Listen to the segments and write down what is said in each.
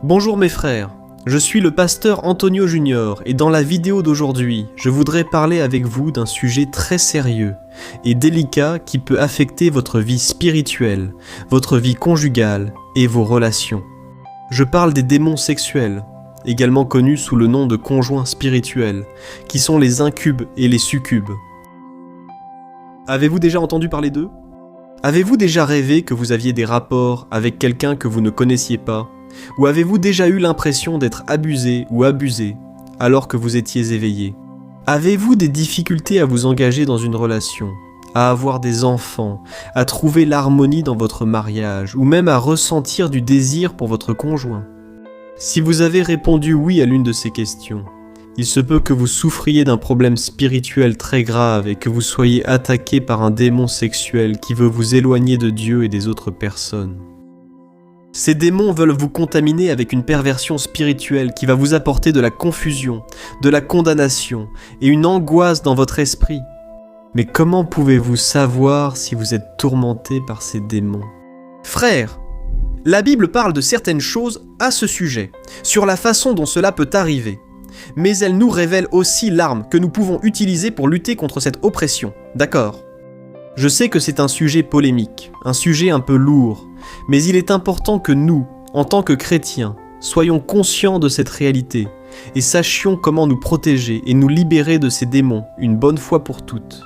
Bonjour mes frères, je suis le pasteur Antonio Junior et dans la vidéo d'aujourd'hui, je voudrais parler avec vous d'un sujet très sérieux et délicat qui peut affecter votre vie spirituelle, votre vie conjugale et vos relations. Je parle des démons sexuels, également connus sous le nom de conjoints spirituels, qui sont les incubes et les succubes. Avez-vous déjà entendu parler d'eux ? Avez-vous déjà rêvé que vous aviez des rapports avec quelqu'un que vous ne connaissiez pas ? Ou avez-vous déjà eu l'impression d'être abusé ou abusé alors que vous étiez éveillé ? Avez-vous des difficultés à vous engager dans une relation, à avoir des enfants, à trouver l'harmonie dans votre mariage, ou même à ressentir du désir pour votre conjoint ? Si vous avez répondu oui à l'une de ces questions, il se peut que vous souffriez d'un problème spirituel très grave et que vous soyez attaqué par un démon sexuel qui veut vous éloigner de Dieu et des autres personnes. Ces démons veulent vous contaminer avec une perversion spirituelle qui va vous apporter de la confusion, de la condamnation et une angoisse dans votre esprit. Mais comment pouvez-vous savoir si vous êtes tourmenté par ces démons ? Frères, la Bible parle de certaines choses à ce sujet, sur la façon dont cela peut arriver. Mais elle nous révèle aussi l'arme que nous pouvons utiliser pour lutter contre cette oppression, d'accord ? Je sais que c'est un sujet polémique, un sujet un peu lourd, mais il est important que nous, en tant que chrétiens, soyons conscients de cette réalité et sachions comment nous protéger et nous libérer de ces démons une bonne fois pour toutes.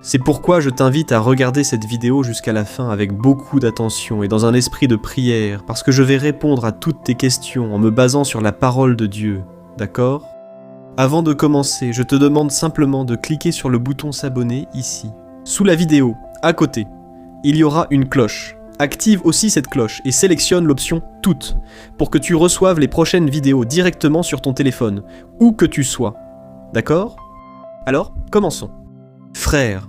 C'est pourquoi je t'invite à regarder cette vidéo jusqu'à la fin avec beaucoup d'attention et dans un esprit de prière, parce que je vais répondre à toutes tes questions en me basant sur la parole de Dieu, d'accord ? Avant de commencer, je te demande simplement de cliquer sur le bouton s'abonner ici. Sous la vidéo, à côté, il y aura une cloche. Active aussi cette cloche et sélectionne l'option « Toutes » pour que tu reçoives les prochaines vidéos directement sur ton téléphone, où que tu sois. D'accord ? Alors, commençons. Frères,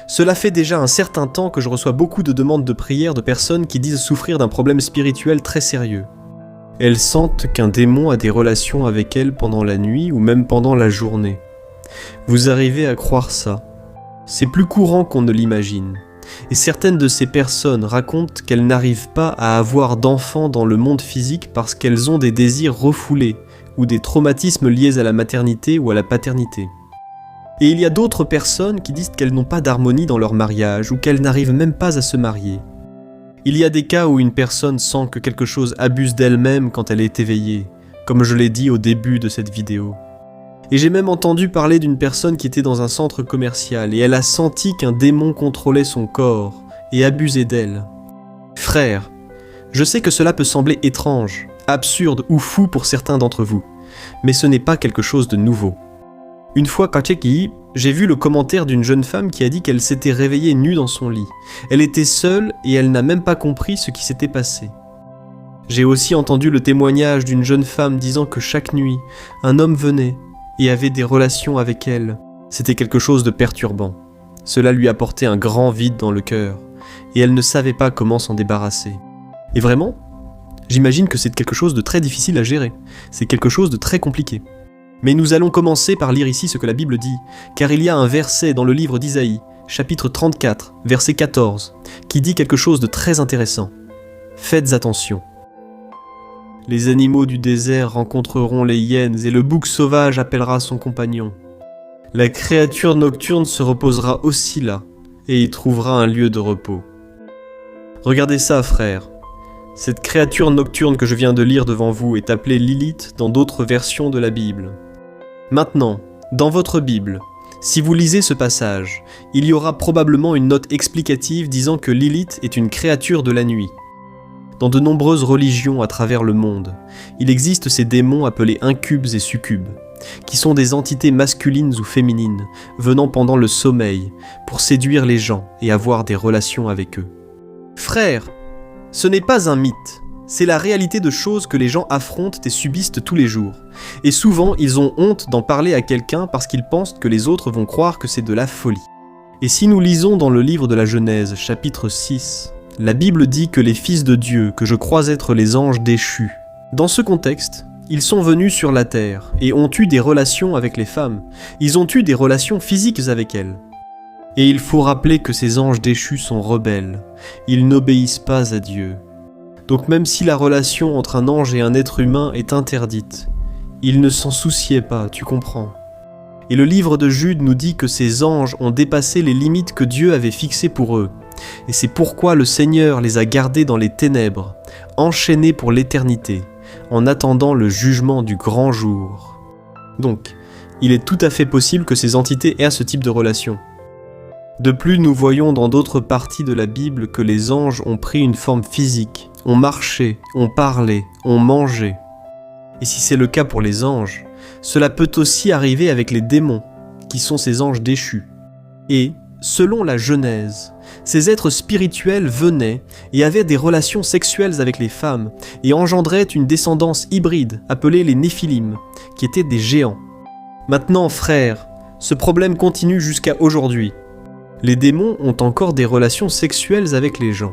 cela fait déjà un certain temps que je reçois beaucoup de demandes de prière de personnes qui disent souffrir d'un problème spirituel très sérieux. Elles sentent qu'un démon a des relations avec elles pendant la nuit ou même pendant la journée. Vous arrivez à croire ça ? C'est plus courant qu'on ne l'imagine. Et certaines de ces personnes racontent qu'elles n'arrivent pas à avoir d'enfants dans le monde physique parce qu'elles ont des désirs refoulés ou des traumatismes liés à la maternité ou à la paternité. Et il y a d'autres personnes qui disent qu'elles n'ont pas d'harmonie dans leur mariage ou qu'elles n'arrivent même pas à se marier. Il y a des cas où une personne sent que quelque chose abuse d'elle-même quand elle est éveillée, comme je l'ai dit au début de cette vidéo. Et j'ai même entendu parler d'une personne qui était dans un centre commercial et elle a senti qu'un démon contrôlait son corps et abusait d'elle. Frères, je sais que cela peut sembler étrange, absurde ou fou pour certains d'entre vous, mais ce n'est pas quelque chose de nouveau. Une fois, j'ai vu le commentaire d'une jeune femme qui a dit qu'elle s'était réveillée nue dans son lit. Elle était seule et elle n'a même pas compris ce qui s'était passé. J'ai aussi entendu le témoignage d'une jeune femme disant que chaque nuit, un homme venait et avait des relations avec elle. C'était quelque chose de perturbant. Cela lui apportait un grand vide dans le cœur, et elle ne savait pas comment s'en débarrasser. Et vraiment, j'imagine que c'est quelque chose de très difficile à gérer. C'est quelque chose de très compliqué. Mais nous allons commencer par lire ici ce que la Bible dit, car il y a un verset dans le livre d'Isaïe, chapitre 34, verset 14, qui dit quelque chose de très intéressant. Faites attention. Les animaux du désert rencontreront les hyènes et le bouc sauvage appellera son compagnon. La créature nocturne se reposera aussi là et y trouvera un lieu de repos. Regardez ça, frères. Cette créature nocturne que je viens de lire devant vous est appelée Lilith dans d'autres versions de la Bible. Maintenant, dans votre Bible, si vous lisez ce passage, il y aura probablement une note explicative disant que Lilith est une créature de la nuit. Dans de nombreuses religions à travers le monde, il existe ces démons appelés incubes et succubes, qui sont des entités masculines ou féminines, venant pendant le sommeil, pour séduire les gens et avoir des relations avec eux. Frères, ce n'est pas un mythe, c'est la réalité de choses que les gens affrontent et subissent tous les jours. Et souvent, ils ont honte d'en parler à quelqu'un parce qu'ils pensent que les autres vont croire que c'est de la folie. Et si nous lisons dans le livre de la Genèse, chapitre 6, la Bible dit que les fils de Dieu, que je crois être les anges déchus, dans ce contexte, ils sont venus sur la terre et ont eu des relations avec les femmes. Ils ont eu des relations physiques avec elles. Et il faut rappeler que ces anges déchus sont rebelles. Ils n'obéissent pas à Dieu. Donc même si la relation entre un ange et un être humain est interdite, ils ne s'en souciaient pas, tu comprends. Et le livre de Jude nous dit que ces anges ont dépassé les limites que Dieu avait fixées pour eux. Et c'est pourquoi le Seigneur les a gardés dans les ténèbres, enchaînés pour l'éternité, en attendant le jugement du grand jour. Donc, il est tout à fait possible que ces entités aient ce type de relation. De plus, nous voyons dans d'autres parties de la Bible que les anges ont pris une forme physique, ont marché, ont parlé, ont mangé. Et si c'est le cas pour les anges, cela peut aussi arriver avec les démons, qui sont ces anges déchus. Et, selon la Genèse, ces êtres spirituels venaient et avaient des relations sexuelles avec les femmes et engendraient une descendance hybride appelée les Néphilim, qui étaient des géants. Maintenant, frères, ce problème continue jusqu'à aujourd'hui. Les démons ont encore des relations sexuelles avec les gens.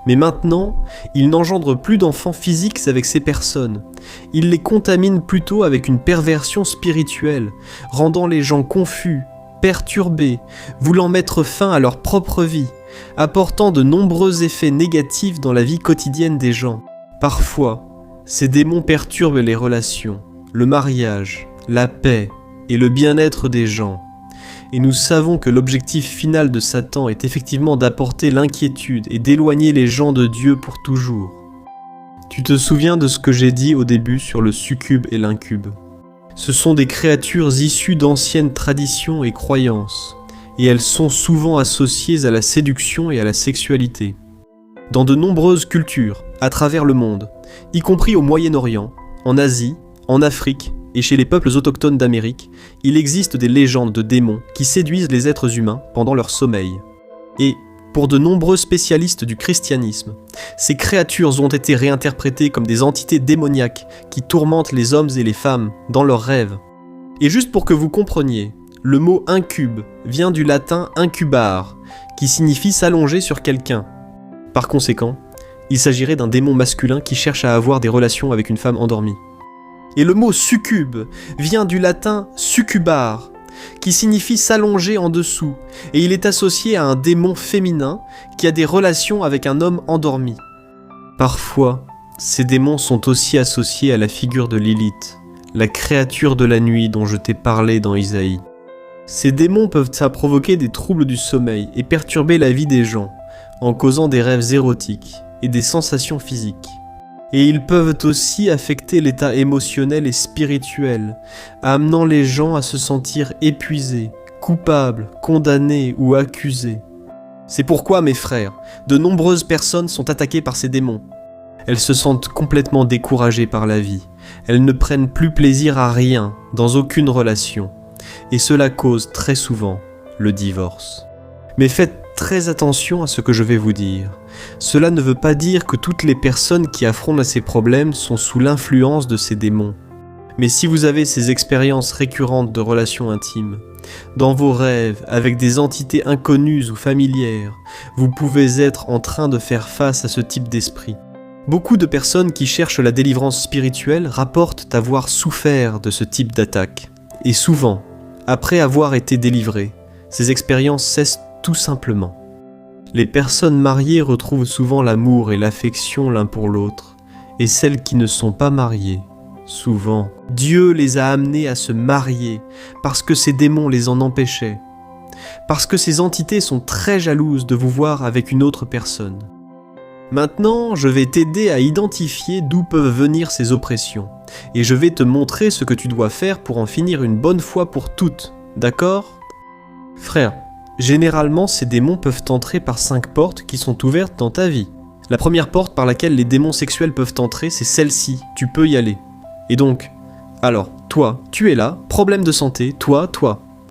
Mais maintenant, ils n'engendrent plus d'enfants physiques avec ces personnes. Ils les contaminent plutôt avec une perversion spirituelle, rendant les gens confus, perturbés, voulant mettre fin à leur propre vie, apportant de nombreux effets négatifs dans la vie quotidienne des gens. Parfois, ces démons perturbent les relations, le mariage, la paix et le bien-être des gens. Et nous savons que l'objectif final de Satan est effectivement d'apporter l'inquiétude et d'éloigner les gens de Dieu pour toujours. Tu te souviens de ce que j'ai dit au début sur le succube et l'incube? Ce sont des créatures issues d'anciennes traditions et croyances, et elles sont souvent associées à la séduction et à la sexualité. Dans de nombreuses cultures, à travers le monde, y compris au Moyen-Orient, en Asie, en Afrique, et chez les peuples autochtones d'Amérique, il existe des légendes de démons qui séduisent les êtres humains pendant leur sommeil. Et, pour de nombreux spécialistes du christianisme, ces créatures ont été réinterprétées comme des entités démoniaques qui tourmentent les hommes et les femmes dans leurs rêves. Et juste pour que vous compreniez, le mot incube vient du latin incubar, qui signifie s'allonger sur quelqu'un. Par conséquent, il s'agirait d'un démon masculin qui cherche à avoir des relations avec une femme endormie. Et le mot succube vient du latin succubar, qui signifie s'allonger en dessous, et il est associé à un démon féminin qui a des relations avec un homme endormi. Parfois, ces démons sont aussi associés à la figure de Lilith, la créature de la nuit dont je t'ai parlé dans Isaïe. Ces démons peuvent provoquer des troubles du sommeil et perturber la vie des gens, en causant des rêves érotiques et des sensations physiques. Et ils peuvent aussi affecter l'état émotionnel et spirituel, amenant les gens à se sentir épuisés, coupables, condamnés ou accusés. C'est pourquoi, mes frères, de nombreuses personnes sont attaquées par ces démons. Elles se sentent complètement découragées par la vie. Elles ne prennent plus plaisir à rien, dans aucune relation. Et cela cause très souvent le divorce. Mais faites très attention à ce que je vais vous dire. Cela ne veut pas dire que toutes les personnes qui affrontent ces problèmes sont sous l'influence de ces démons. Mais si vous avez ces expériences récurrentes de relations intimes, dans vos rêves, avec des entités inconnues ou familières, vous pouvez être en train de faire face à ce type d'esprit. Beaucoup de personnes qui cherchent la délivrance spirituelle rapportent avoir souffert de ce type d'attaque. Et souvent, après avoir été délivrées, ces expériences cessent tout simplement. Les personnes mariées retrouvent souvent l'amour et l'affection l'un pour l'autre, et celles qui ne sont pas mariées, souvent, Dieu les a amenées à se marier parce que ces démons les en empêchaient, parce que ces entités sont très jalouses de vous voir avec une autre personne. Maintenant, je vais t'aider à identifier d'où peuvent venir ces oppressions, et je vais te montrer ce que tu dois faire pour en finir une bonne fois pour toutes, d'accord ? Frère, généralement, ces démons peuvent entrer par 5 portes qui sont ouvertes dans ta vie. La première porte par laquelle les démons sexuels peuvent entrer, c'est celle-ci, tu peux y aller. Et donc, alors, toi, tu es là, problème de santé, toi,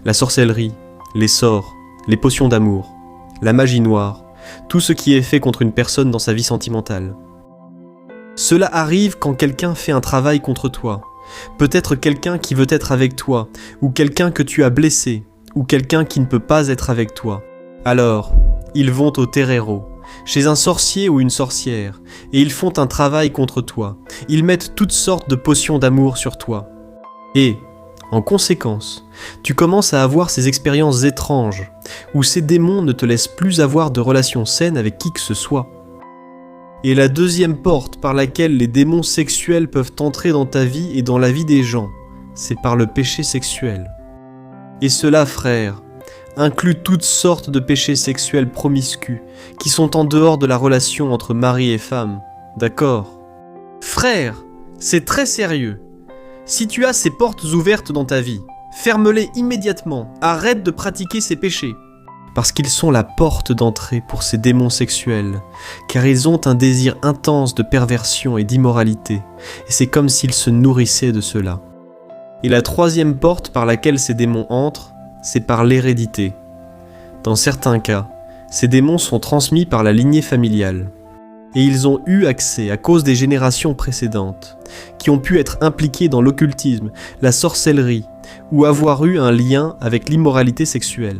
la sorcellerie, les sorts, les potions d'amour, la magie noire, tout ce qui est fait contre une personne dans sa vie sentimentale. Cela arrive quand quelqu'un fait un travail contre toi, peut-être quelqu'un qui veut être avec toi, ou quelqu'un que tu as blessé, ou quelqu'un qui ne peut pas être avec toi. Alors, ils vont au terreiro, chez un sorcier ou une sorcière, et ils font un travail contre toi. Ils mettent toutes sortes de potions d'amour sur toi. Et, en conséquence, tu commences à avoir ces expériences étranges, où ces démons ne te laissent plus avoir de relations saines avec qui que ce soit. Et la deuxième porte par laquelle les démons sexuels peuvent entrer dans ta vie et dans la vie des gens, c'est par le péché sexuel. Et cela, frère, inclut toutes sortes de péchés sexuels promiscues qui sont en dehors de la relation entre mari et femme. D'accord ? Frère, c'est très sérieux. Si tu as ces portes ouvertes dans ta vie, ferme-les immédiatement. Arrête de pratiquer ces péchés. Parce qu'ils sont la porte d'entrée pour ces démons sexuels, car ils ont un désir intense de perversion et d'immoralité, et c'est comme s'ils se nourrissaient de cela. Et la troisième porte par laquelle ces démons entrent, c'est par l'hérédité. Dans certains cas, ces démons sont transmis par la lignée familiale, et ils ont eu accès à cause des générations précédentes, qui ont pu être impliqués dans l'occultisme, la sorcellerie, ou avoir eu un lien avec l'immoralité sexuelle.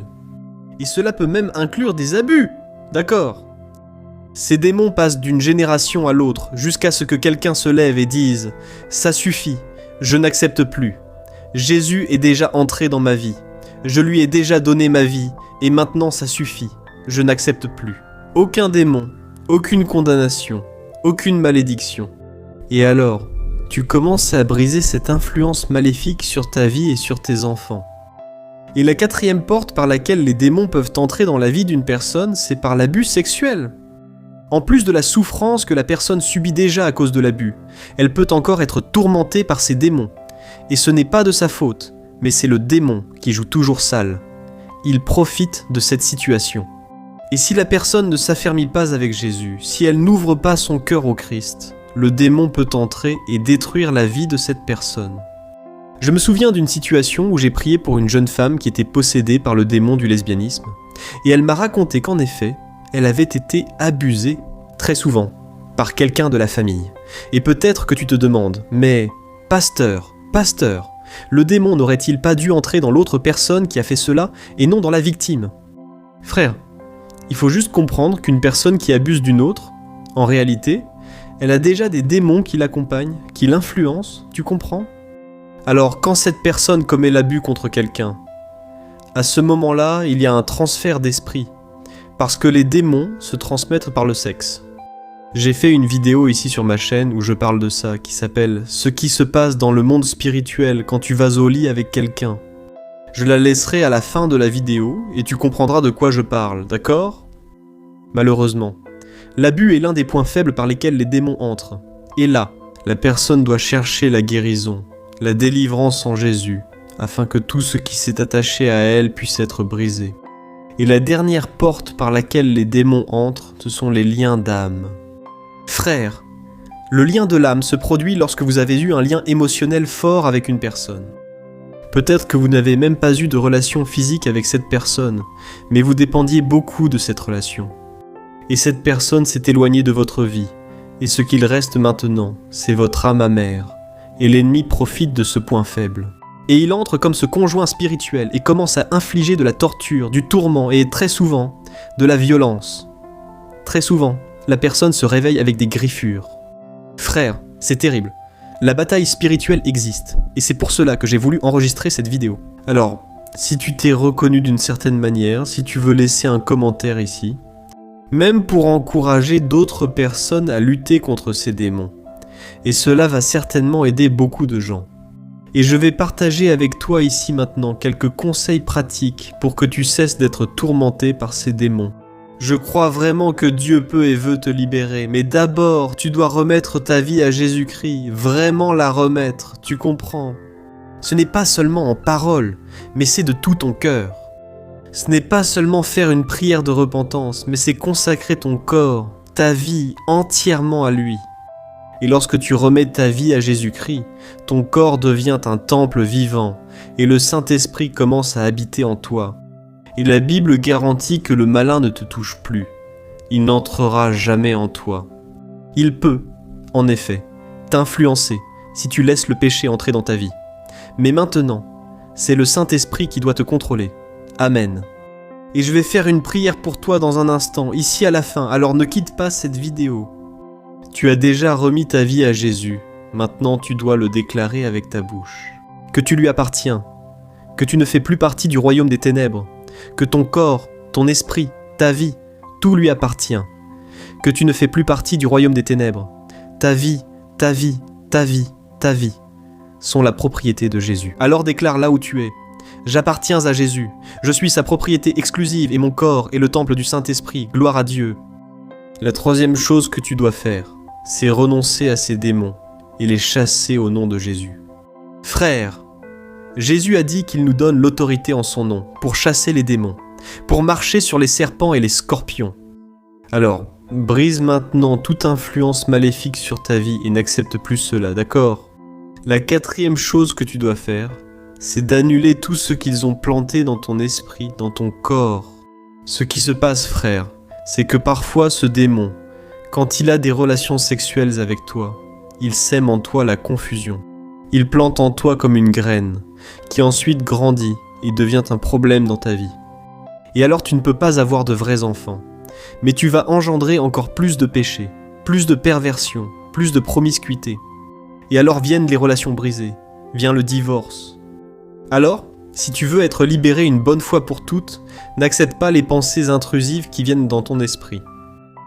Et cela peut même inclure des abus, d'accord ? Ces démons passent d'une génération à l'autre jusqu'à ce que quelqu'un se lève et dise « Ça suffit, je n'accepte plus. Jésus est déjà entré dans ma vie. Je lui ai déjà donné ma vie et maintenant ça suffit. Je n'accepte plus. » Aucun démon, aucune condamnation, aucune malédiction. Et alors, tu commences à briser cette influence maléfique sur ta vie et sur tes enfants. Et la quatrième porte par laquelle les démons peuvent entrer dans la vie d'une personne, c'est par l'abus sexuel. En plus de la souffrance que la personne subit déjà à cause de l'abus, elle peut encore être tourmentée par ces démons. Et ce n'est pas de sa faute, mais c'est le démon qui joue toujours sale. Il profite de cette situation. Et si la personne ne s'affermit pas avec Jésus, si elle n'ouvre pas son cœur au Christ, le démon peut entrer et détruire la vie de cette personne. Je me souviens d'une situation où j'ai prié pour une jeune femme qui était possédée par le démon du lesbianisme, et elle m'a raconté qu'en effet, elle avait été abusée, très souvent, par quelqu'un de la famille. Et peut-être que tu te demandes, mais pasteur, le démon n'aurait-il pas dû entrer dans l'autre personne qui a fait cela et non dans la victime ? Frère, il faut juste comprendre qu'une personne qui abuse d'une autre, en réalité, elle a déjà des démons qui l'accompagnent, qui l'influencent, tu comprends ? Alors, quand cette personne commet l'abus contre quelqu'un, à ce moment-là, il y a un transfert d'esprit, parce que les démons se transmettent par le sexe. J'ai fait une vidéo ici sur ma chaîne où je parle de ça, qui s'appelle « Ce qui se passe dans le monde spirituel quand tu vas au lit avec quelqu'un ». Je la laisserai à la fin de la vidéo et tu comprendras de quoi je parle, d'accord ? Malheureusement, l'abus est l'un des points faibles par lesquels les démons entrent. Et là, la personne doit chercher la guérison, la délivrance en Jésus, afin que tout ce qui s'est attaché à elle puisse être brisé. Et la dernière porte par laquelle les démons entrent, ce sont les liens d'âme. Frère, le lien de l'âme se produit lorsque vous avez eu un lien émotionnel fort avec une personne. Peut-être que vous n'avez même pas eu de relation physique avec cette personne, mais vous dépendiez beaucoup de cette relation. Et cette personne s'est éloignée de votre vie, et ce qu'il reste maintenant, c'est votre âme amère. Et l'ennemi profite de ce point faible. Et il entre comme ce conjoint spirituel et commence à infliger de la torture, du tourment et très souvent, de la violence. Très souvent, la personne se réveille avec des griffures. Frère, c'est terrible. La bataille spirituelle existe, et c'est pour cela que j'ai voulu enregistrer cette vidéo. Alors, si tu t'es reconnu d'une certaine manière, si tu veux laisser un commentaire ici, même pour encourager d'autres personnes à lutter contre ces démons. Et cela va certainement aider beaucoup de gens. Et je vais partager avec toi ici maintenant quelques conseils pratiques pour que tu cesses d'être tourmenté par ces démons. Je crois vraiment que Dieu peut et veut te libérer, mais d'abord, tu dois remettre ta vie à Jésus-Christ, vraiment la remettre, tu comprends ? Ce n'est pas seulement en parole, mais c'est de tout ton cœur. Ce n'est pas seulement faire une prière de repentance, mais c'est consacrer ton corps, ta vie entièrement à lui. Et lorsque tu remets ta vie à Jésus-Christ, ton corps devient un temple vivant, et le Saint-Esprit commence à habiter en toi. Et la Bible garantit que le malin ne te touche plus. Il n'entrera jamais en toi. Il peut, en effet, t'influencer si tu laisses le péché entrer dans ta vie. Mais maintenant, c'est le Saint-Esprit qui doit te contrôler. Amen. Et je vais faire une prière pour toi dans un instant, ici à la fin, alors ne quitte pas cette vidéo. Tu as déjà remis ta vie à Jésus, maintenant tu dois le déclarer avec ta bouche. Que tu lui appartiens, que tu ne fais plus partie du royaume des ténèbres, que ton corps, ton esprit, ta vie, tout lui appartient. que tu ne fais plus partie du royaume des ténèbres. Ta vie, ta vie, ta vie, ta vie sont la propriété de Jésus. Alors déclare là où tu es: j'appartiens à Jésus, je suis sa propriété exclusive et mon corps est le temple du Saint-Esprit, gloire à Dieu. La troisième chose que tu dois faire, c'est renoncer à ces démons et les chasser au nom de Jésus. Frère, Jésus a dit qu'il nous donne l'autorité en son nom pour chasser les démons, pour marcher sur les serpents et les scorpions. Alors, brise maintenant toute influence maléfique sur ta vie et n'accepte plus cela, d'accord? La quatrième chose que tu dois faire, c'est d'annuler tout ce qu'ils ont planté dans ton esprit, dans ton corps. Ce qui se passe, frère, c'est que parfois ce démon, quand il a des relations sexuelles avec toi, il sème en toi la confusion. Il plante en toi comme une graine, qui ensuite grandit et devient un problème dans ta vie. Et alors tu ne peux pas avoir de vrais enfants, mais tu vas engendrer encore plus de péchés, plus de perversion, plus de promiscuité. Et alors viennent les relations brisées, vient le divorce. Alors, si tu veux être libéré une bonne fois pour toutes, n'accepte pas les pensées intrusives qui viennent dans ton esprit.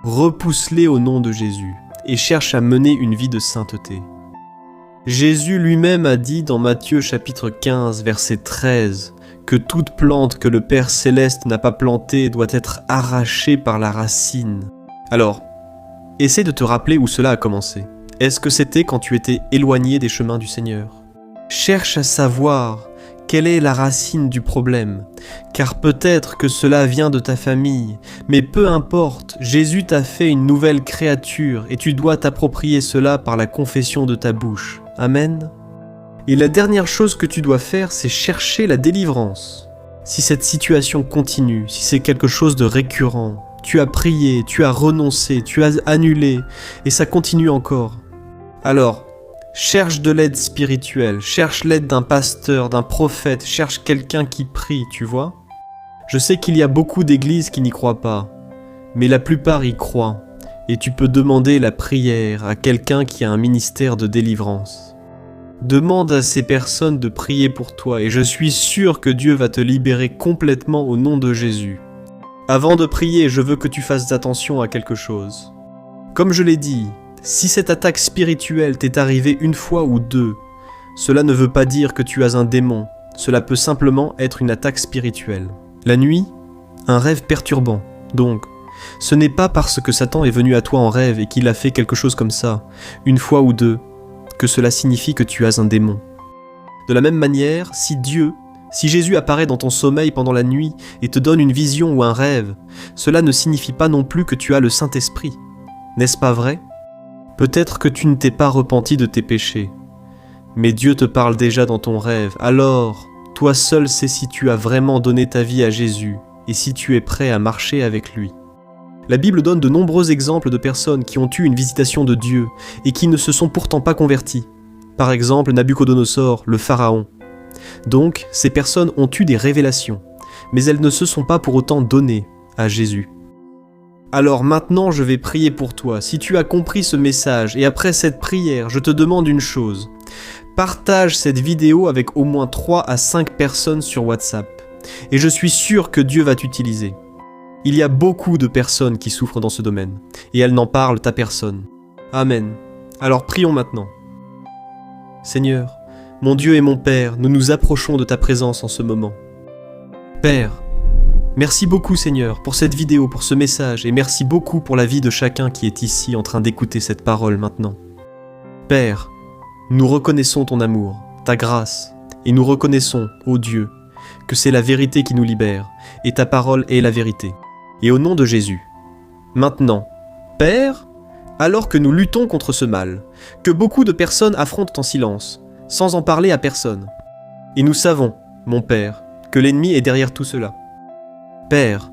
Repousse-les au nom de Jésus et cherche à mener une vie de sainteté. Jésus lui-même a dit dans Matthieu chapitre 15, verset 13, que toute plante que le Père Céleste n'a pas plantée doit être arrachée par la racine. Alors, essaie de te rappeler où cela a commencé. Est-ce que c'était quand tu étais éloigné des chemins du Seigneur? Cherche à savoir quelle est la racine du problème, car peut-être que cela vient de ta famille, mais peu importe, Jésus t'a fait une nouvelle créature et tu dois t'approprier cela par la confession de ta bouche. Amen. Et la dernière chose que tu dois faire, c'est chercher la délivrance. Si cette situation continue, si c'est quelque chose de récurrent, tu as prié, tu as renoncé, tu as annulé, et ça continue encore. Alors, cherche de l'aide spirituelle, cherche l'aide d'un pasteur, d'un prophète, cherche quelqu'un qui prie, tu vois. Je sais qu'il y a beaucoup d'églises qui n'y croient pas, mais la plupart y croient, et tu peux demander la prière à quelqu'un qui a un ministère de délivrance. Demande à ces personnes de prier pour toi, et je suis sûr que Dieu va te libérer complètement au nom de Jésus. Avant de prier, je veux que tu fasses attention à quelque chose. Comme je l'ai dit, si cette attaque spirituelle t'est arrivée une fois ou deux, cela ne veut pas dire que tu as un démon, cela peut simplement être une attaque spirituelle. La nuit, un rêve perturbant, donc, ce n'est pas parce que Satan est venu à toi en rêve et qu'il a fait quelque chose comme ça, une fois ou deux, que cela signifie que tu as un démon. De la même manière, si Jésus apparaît dans ton sommeil pendant la nuit et te donne une vision ou un rêve, cela ne signifie pas non plus que tu as le Saint-Esprit. N'est-ce pas vrai? Peut-être que tu ne t'es pas repenti de tes péchés, mais Dieu te parle déjà dans ton rêve. Alors, toi seul sais si tu as vraiment donné ta vie à Jésus et si tu es prêt à marcher avec lui. La Bible donne de nombreux exemples de personnes qui ont eu une visitation de Dieu et qui ne se sont pourtant pas converties. Par exemple, Nabuchodonosor, le pharaon. Donc, ces personnes ont eu des révélations, mais elles ne se sont pas pour autant données à Jésus. Alors maintenant, je vais prier pour toi. Si tu as compris ce message et après cette prière, je te demande une chose. Partage cette vidéo avec au moins 3 à 5 personnes sur WhatsApp. Et je suis sûr que Dieu va t'utiliser. Il y a beaucoup de personnes qui souffrent dans ce domaine, et elles n'en parlent à personne. Amen. Alors prions maintenant. Seigneur, mon Dieu et mon Père, nous nous approchons de ta présence en ce moment. Père, merci beaucoup Seigneur pour cette vidéo, pour ce message, et merci beaucoup pour la vie de chacun qui est ici en train d'écouter cette parole maintenant. Père, nous reconnaissons ton amour, ta grâce, et nous reconnaissons, ô Dieu, que c'est la vérité qui nous libère, et ta parole est la vérité. Et au nom de Jésus, maintenant, Père, alors que nous luttons contre ce mal, que beaucoup de personnes affrontent en silence, sans en parler à personne, et nous savons, mon Père, que l'ennemi est derrière tout cela. Père,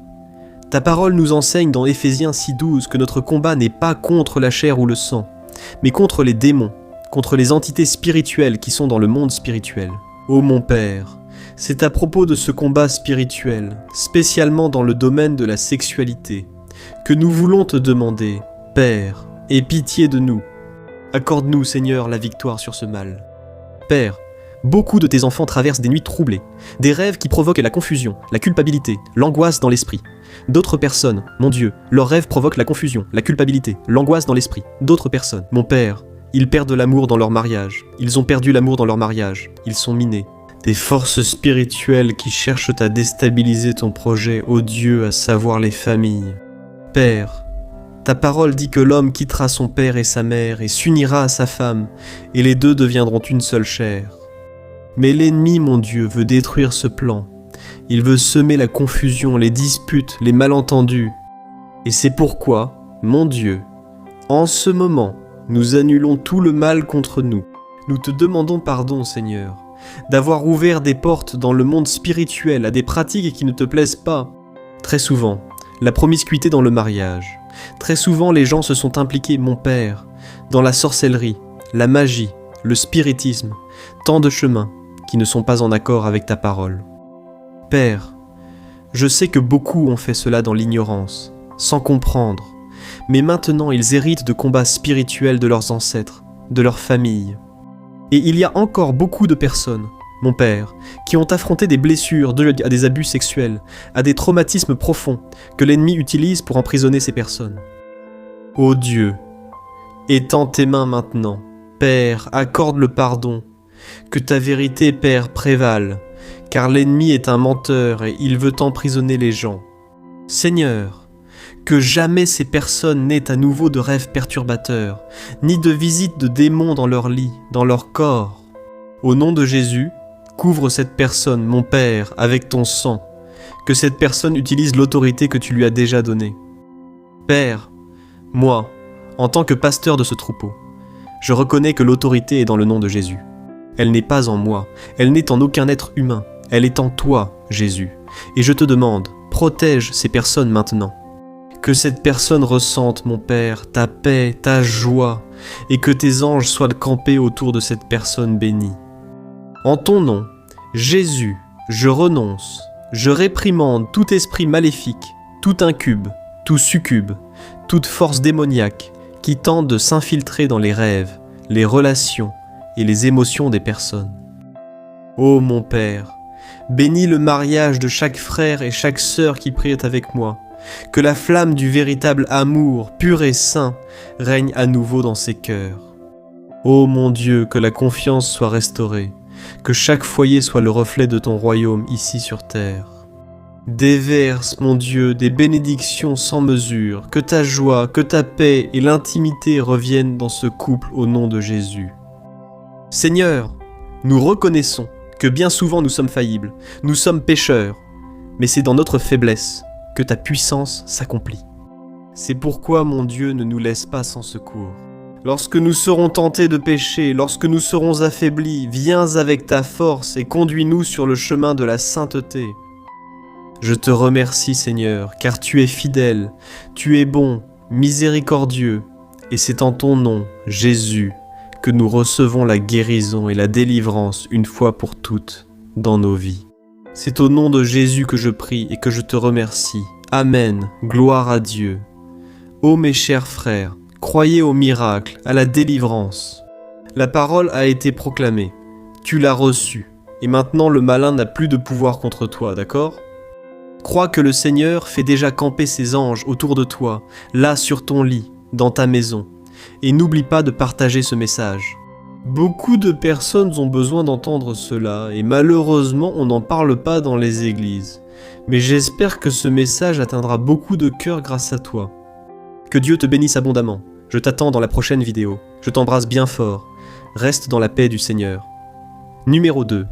ta parole nous enseigne dans Éphésiens 6,12 que notre combat n'est pas contre la chair ou le sang, mais contre les démons, contre les entités spirituelles qui sont dans le monde spirituel. Ô mon Père, c'est à propos de ce combat spirituel, spécialement dans le domaine de la sexualité, que nous voulons te demander, Père, aie pitié de nous. Accorde-nous, Seigneur, la victoire sur ce mal. Père, Beaucoup de tes enfants traversent des nuits troublées, des rêves qui provoquent la confusion, la culpabilité, l'angoisse dans l'esprit. D'autres personnes, mon Dieu, leurs rêves provoquent la confusion, la culpabilité, l'angoisse dans l'esprit. D'autres personnes, mon Père, ils perdent l'amour dans leur mariage. Ils ont perdu l'amour dans leur mariage. Ils sont minés. Des forces spirituelles qui cherchent à déstabiliser ton projet, ô Dieu, à savoir les familles. Père, ta parole dit que l'homme quittera son père et sa mère et s'unira à sa femme, et les deux deviendront une seule chair. Mais l'ennemi, mon Dieu, veut détruire ce plan. Il veut semer la confusion, les disputes, les malentendus. Et c'est pourquoi, mon Dieu, en ce moment, nous annulons tout le mal contre nous. Nous te demandons pardon, Seigneur, d'avoir ouvert des portes dans le monde spirituel à des pratiques qui ne te plaisent pas. Très souvent, la promiscuité dans le mariage. Très souvent, les gens se sont impliqués, mon Père, dans la sorcellerie, la magie, le spiritisme, tant de chemins qui ne sont pas en accord avec ta parole. Père, je sais que beaucoup ont fait cela dans l'ignorance, sans comprendre, mais maintenant ils héritent de combats spirituels de leurs ancêtres, de leurs familles. Et il y a encore beaucoup de personnes, mon Père, qui ont affronté des blessures dues à des abus sexuels, à des traumatismes profonds que l'ennemi utilise pour emprisonner ces personnes. Ô Dieu, étends tes mains maintenant. Père, accorde le pardon. Que ta vérité, Père, prévale, car l'ennemi est un menteur et il veut emprisonner les gens. Seigneur, que jamais ces personnes n'aient à nouveau de rêves perturbateurs, ni de visites de démons dans leur lit, dans leur corps. Au nom de Jésus, couvre cette personne, mon Père, avec ton sang, que cette personne utilise l'autorité que tu lui as déjà donnée. Père, moi, en tant que pasteur de ce troupeau, je reconnais que l'autorité est dans le nom de Jésus. Elle n'est pas en moi, elle n'est en aucun être humain, elle est en toi, Jésus. Et je te demande, protège ces personnes maintenant. Que cette personne ressente, mon Père, ta paix, ta joie, et que tes anges soient campés autour de cette personne bénie. En ton nom, Jésus, je renonce, je réprimande tout esprit maléfique, tout incube, tout succube, toute force démoniaque qui tente de s'infiltrer dans les rêves, les relations et les émotions des personnes. Ô mon Père, bénis le mariage de chaque frère et chaque sœur qui prient avec moi, que la flamme du véritable amour, pur et saint, règne à nouveau dans ces cœurs. Ô mon Dieu, que la confiance soit restaurée, que chaque foyer soit le reflet de ton royaume ici sur terre. Déverse, mon Dieu, des bénédictions sans mesure, que ta joie, que ta paix et l'intimité reviennent dans ce couple au nom de Jésus. Seigneur, nous reconnaissons que bien souvent nous sommes faillibles, nous sommes pécheurs, mais c'est dans notre faiblesse que ta puissance s'accomplit. C'est pourquoi, mon Dieu, ne nous laisse pas sans secours. Lorsque nous serons tentés de pécher, lorsque nous serons affaiblis, viens avec ta force et conduis-nous sur le chemin de la sainteté. Je te remercie, Seigneur, car tu es fidèle, tu es bon, miséricordieux, et c'est en ton nom, Jésus, que nous recevons la guérison et la délivrance une fois pour toutes dans nos vies. C'est au nom de Jésus que je prie et que je te remercie. Amen, gloire à Dieu. Ô mes chers frères, croyez au miracle, à la délivrance. La parole a été proclamée, tu l'as reçue, et maintenant le malin n'a plus de pouvoir contre toi, d'accord ? Crois que le Seigneur fait déjà camper ses anges autour de toi, là sur ton lit, dans ta maison. Et n'oublie pas de partager ce message. Beaucoup de personnes ont besoin d'entendre cela, et malheureusement on n'en parle pas dans les églises. Mais j'espère que ce message atteindra beaucoup de cœurs grâce à toi. Que Dieu te bénisse abondamment. Je t'attends dans la prochaine vidéo. Je t'embrasse bien fort. Reste dans la paix du Seigneur. Numéro 2.